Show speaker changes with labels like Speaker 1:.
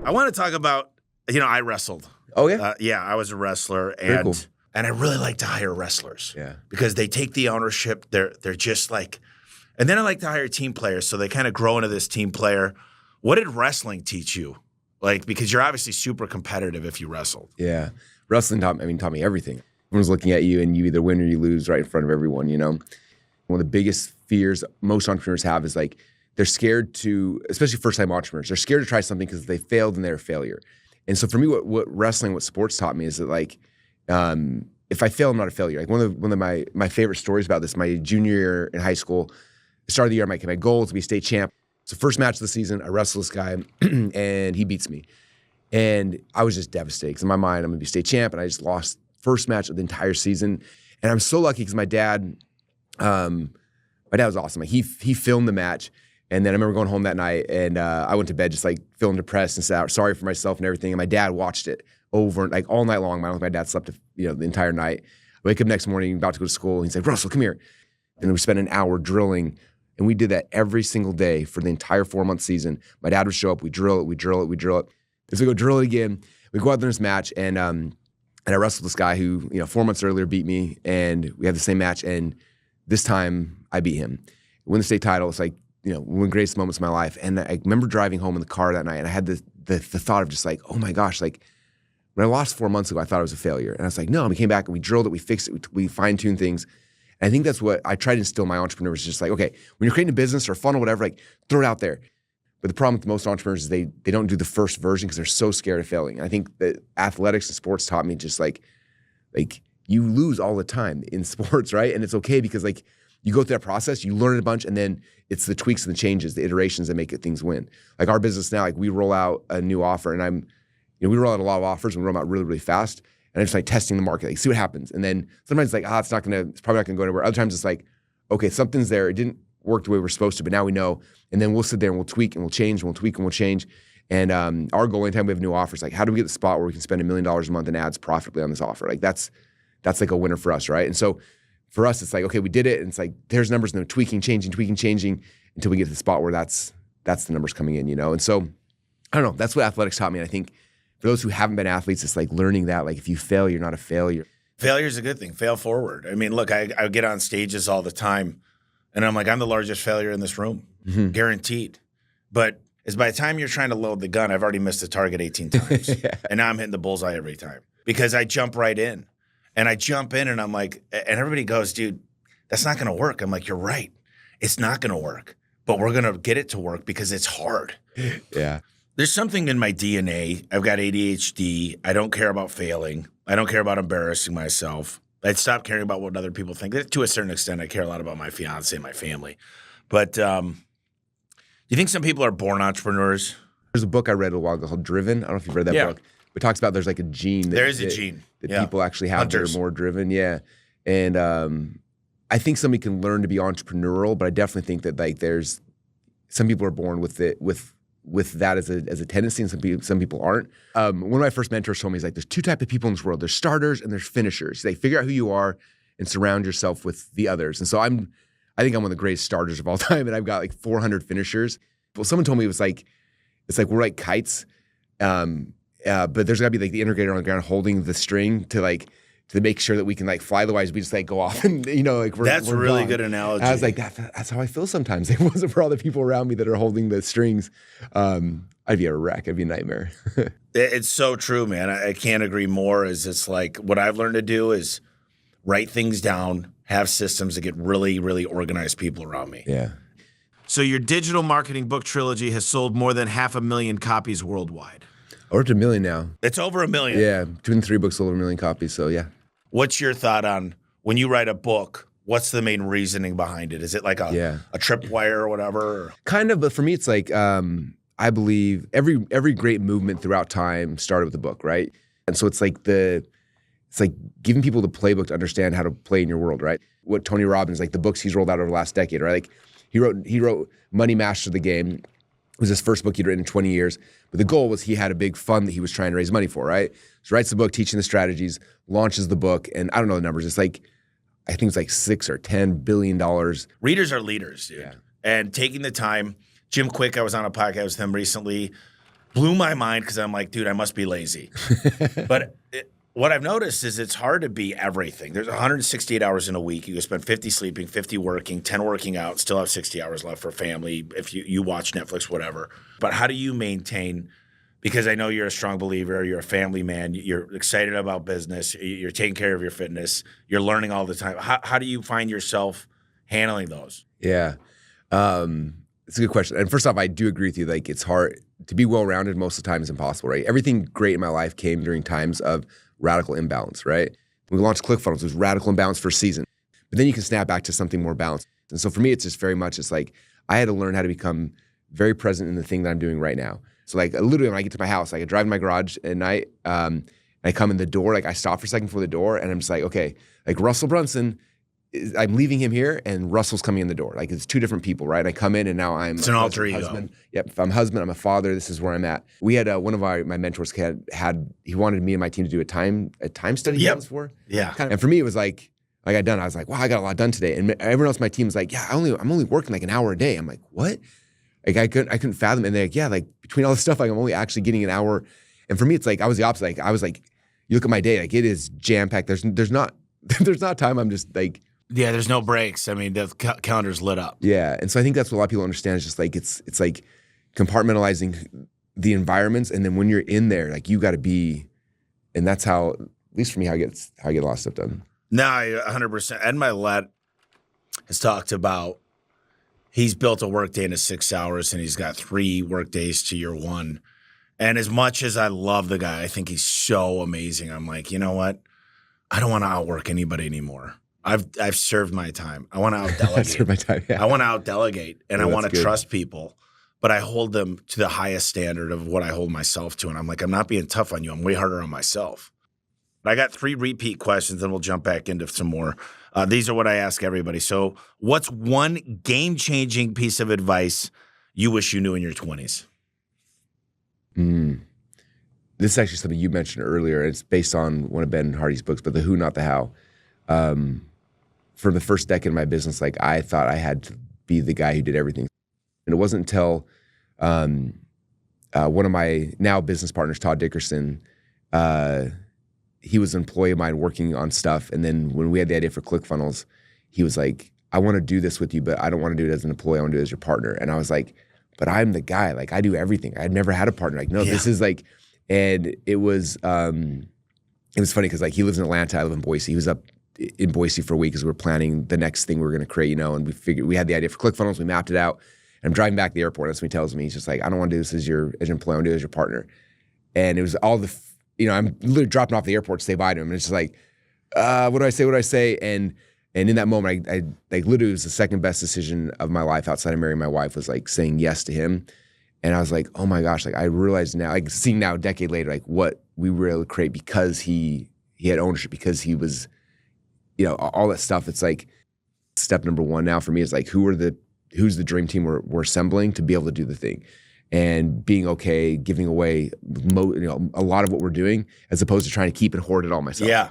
Speaker 1: I want to talk about, I wrestled.
Speaker 2: Oh, yeah?
Speaker 1: Yeah, I was a wrestler,
Speaker 2: Very cool.
Speaker 1: and I really like to hire wrestlers.
Speaker 2: Yeah.
Speaker 1: Because they take the ownership. They're just like, and then I like to hire team players, so they kind of grow into this team player. What did wrestling teach you? Like, because you're obviously super competitive if you wrestled.
Speaker 2: Yeah. Wrestling taught me everything. Everyone's looking at you and you either win or you lose right in front of everyone, One of the biggest fears most entrepreneurs have is like, they're scared to, especially first-time entrepreneurs, they're scared to try something because they failed and they're a failure. And so for me, what wrestling, what sports taught me is that like, if I fail, I'm not a failure. Like one of my favorite stories about this, my junior year in high school, start of the year, my goal is to be state champ. It's the first match of the season. I wrestle this guy and he beats me. And I was just devastated because in my mind, I'm gonna be state champ and I just lost first match of the entire season. And I'm so lucky because my dad was awesome. Like he filmed the match. And then I remember going home that night and I went to bed just like feeling depressed and sorry for myself and everything. And my dad watched it over like all night long. My dad slept the entire night. I wake up next morning, about to go to school. And he's like, Russell, come here. And we spent an hour drilling. And we did that every single day for the entire 4-month season. My dad would show up, we drill it. And so we go drill it again. We go out there in this match and I wrestled this guy who, 4 months earlier beat me. And we had the same match. And this time I beat him. Win the state title. It's like, one of the greatest moments of my life. And I remember driving home in the car that night and I had the thought of just like, oh my gosh, like when I lost 4 months ago, I thought I was a failure. And I was like, no, and we came back and we drilled it, we fixed it, we fine-tuned things. And I think that's what I try to instill in my entrepreneurs, just like, okay, when you're creating a business or a funnel, whatever, like throw it out there. But the problem with most entrepreneurs is they don't do the first version because they're so scared of failing. And I think that athletics and sports taught me just like you lose all the time in sports, right? And it's okay because like you go through that process, you learn a bunch, and then it's the tweaks and the changes, the iterations that make things win. Like our business now, like we roll out a new offer, and we roll out a lot of offers, and we roll them out really, really fast. And I'm just like testing the market, like see what happens. And then sometimes it's like, it's probably not gonna go anywhere. Other times it's like, okay, something's there. It didn't work the way we're supposed to, but now we know. And then we'll sit there and we'll tweak and we'll change and we'll tweak and we'll change. And our goal anytime we have new offers, like how do we get to the spot where we can spend $1 million a month in ads profitably on this offer? Like that's like a winner for us, right? And so for us, it's like, okay, we did it. And it's like, there's numbers and then tweaking, changing until we get to the spot where that's the numbers coming in, And so, I don't know, that's what athletics taught me. And I think for those who haven't been athletes, it's like learning that, like if you fail, you're not a failure.
Speaker 1: Failure is a good thing. Fail forward. I mean, look, I get on stages all the time and I'm like, I'm the largest failure in this room, guaranteed. But it's by the time you're trying to load the gun, I've already missed the target 18 times. Yeah. And now I'm hitting the bullseye every time because I jump right in. And I jump in and I'm like, and everybody goes, dude, that's not going to work. I'm like, you're right. It's not going to work, but we're going to get it to work because it's hard.
Speaker 2: Yeah.
Speaker 1: There's something in my DNA. I've got ADHD. I don't care about failing. I don't care about embarrassing myself. I'd stop caring about what other people think. To a certain extent, I care a lot about my fiance and my family. But do you think some people are born entrepreneurs?
Speaker 2: There's a book I read a while ago called Driven. I don't know if you've read that book. It talks about there's like a gene.
Speaker 1: There is a gene.
Speaker 2: That people actually have that are more driven. Yeah. And I think somebody can learn to be entrepreneurial, but I definitely think that like there's some people are born with it with that as a tendency, and some people aren't. One of my first mentors told me, he's like, there's two types of people in this world. There's starters and there's finishers. They figure out who you are and surround yourself with the others. And so I think I'm one of the greatest starters of all time, and I've got like 400 finishers. Well, someone told me it's like we're like kites. But there's got to be like the integrator on the ground holding the string to make sure that we can like fly. Otherwise, we just like go off and like we're.
Speaker 1: That's
Speaker 2: we're
Speaker 1: a really
Speaker 2: gone.
Speaker 1: good analogy.
Speaker 2: And I was like, that's how I feel sometimes. If it wasn't for all the people around me that are holding the strings, I'd be a wreck. I'd be a nightmare.
Speaker 1: It's so true, man. I can't agree more. It's like what I've learned to do is write things down, have systems that get really, really organized people around me.
Speaker 2: Yeah.
Speaker 1: So your digital marketing book trilogy has sold more than 500,000 copies worldwide.
Speaker 2: Over to 1 million now.
Speaker 1: It's over 1 million.
Speaker 2: Yeah, 2 and 3 books sold over 1 million copies. So yeah.
Speaker 1: What's your thought on when you write a book? What's the main reasoning behind it? Is it like a tripwire or whatever?
Speaker 2: Kind of, but for me, it's like I believe every great movement throughout time started with a book, right? And so it's like giving people the playbook to understand how to play in your world, right? What Tony Robbins, like the books he's rolled out over the last decade, right? Like he wrote Money Mastered the Game. It was his first book he'd written in 20 years. But the goal was he had a big fund that he was trying to raise money for, right? So writes the book, teaching the strategies, launches the book, and I don't know the numbers. It's like, I think it's like $6 or $10 billion.
Speaker 1: Readers are leaders, dude. Yeah. And taking the time. Jim Quick, I was on a podcast with him recently. blew my mind because I'm like, dude, I must be lazy. But what I've noticed is it's hard to be everything. There's 168 hours in a week. You can spend 50 sleeping, 50 working, 10 working out, still have 60 hours left for family if you watch Netflix, whatever. But how do you maintain, because I know you're a strong believer, you're a family man, you're excited about business, you're taking care of your fitness, you're learning all the time. How do you find yourself handling those?
Speaker 2: Yeah. It's a good question. And first off, I do agree with you. Like, it's hard to be well-rounded most of the time is impossible, right? Everything great in my life came during times of radical imbalance, right? When we launched ClickFunnels, it was radical imbalance for a season. But then you can snap back to something more balanced. And so for me, it's just very much, it's like I had to learn how to become very present in the thing that I'm doing right now. So like literally when I get to my house, like I drive in my garage at night, and I come in the door, like I stop for a second before the door and I'm just like, okay, like Russell Brunson, I'm leaving him here and Russell's coming in the door. Like it's two different people, right? I come in and now I'm
Speaker 1: it's an alter ego.
Speaker 2: Husband. Yep, if I'm a husband, I'm a father. This is where I'm at. We had one of my mentors he wanted me and my team to do a time study.
Speaker 1: Yep.
Speaker 2: For.
Speaker 1: Yeah.
Speaker 2: And for me, it was like I got done. I was like, wow, I got a lot done today. And everyone else on my team was like, yeah, I'm only working like an hour a day. I'm like, what? Like I couldn't fathom. And they're like, yeah, like between all this stuff, like I'm only actually getting an hour. And for me, it's like I was the opposite. Like I was like, you look at my day, like it is jam packed. There's not time. I'm just like.
Speaker 1: Yeah, there's no breaks. I mean, the calendar's lit up.
Speaker 2: Yeah, and so I think that's what a lot of people understand is just like it's like compartmentalizing the environments, and then when you're in there, like you got to be, and that's how, at least for me, how I get a lot of stuff done.
Speaker 1: No, 100%. Ed Milet has talked about he's built a workday into 6 hours, and he's got 3 workdays to year 1. And as much as I love the guy, I think he's so amazing. I'm like, you know what? I don't want to outwork anybody anymore. I've served my time. I want to out-delegate.
Speaker 2: Served my time, yeah.
Speaker 1: I want to out-delegate, and
Speaker 2: Yeah,
Speaker 1: I want to
Speaker 2: good.
Speaker 1: trust people, but I hold them to the highest standard of what I hold myself to. And I'm like, I'm not being tough on you. I'm way harder on myself. I got 3 repeat questions, and we'll jump back into some more. These are what I ask everybody. So what's one game-changing piece of advice you wish you knew in your 20s?
Speaker 2: This is actually something you mentioned earlier. It's based on one of Ben Hardy's books, but The Who, Not the How. For the first decade of my business, like I thought I had to be the guy who did everything. And it wasn't until one of my now business partners, Todd Dickerson, he was an employee of mine working on stuff. And then when we had the idea for ClickFunnels, he was like, I want to do this with you, but I don't want to do it as an employee. I want to do it as your partner. And I was like, but I'm the guy. Like I do everything. I'd never had a partner. Like, no, This is like, and it was funny because like he lives in Atlanta. I live in Boise. He was up in Boise for a week because we were planning the next thing we were going to create, and we had the idea for ClickFunnels. We mapped it out. And I'm driving back to the airport. That's when he tells me, he's just like, I don't want to do this as your employee. I want to do it as your partner. And it was all I'm literally dropping off the airport to say bye to him. And it's just like, what do I say? What do I say? And in that moment, I like literally it was the second best decision of my life outside of marrying my wife was like saying yes to him. And I was like, oh my gosh, like I realized now, like seeing now a decade later, like what we were able to create because he had ownership, because he was, all that stuff. It's like step number 1 now for me is like, who's the dream team we're assembling to be able to do the thing, and being okay giving away a lot of what we're doing as opposed to trying to keep and hoard it all myself.
Speaker 1: Yeah.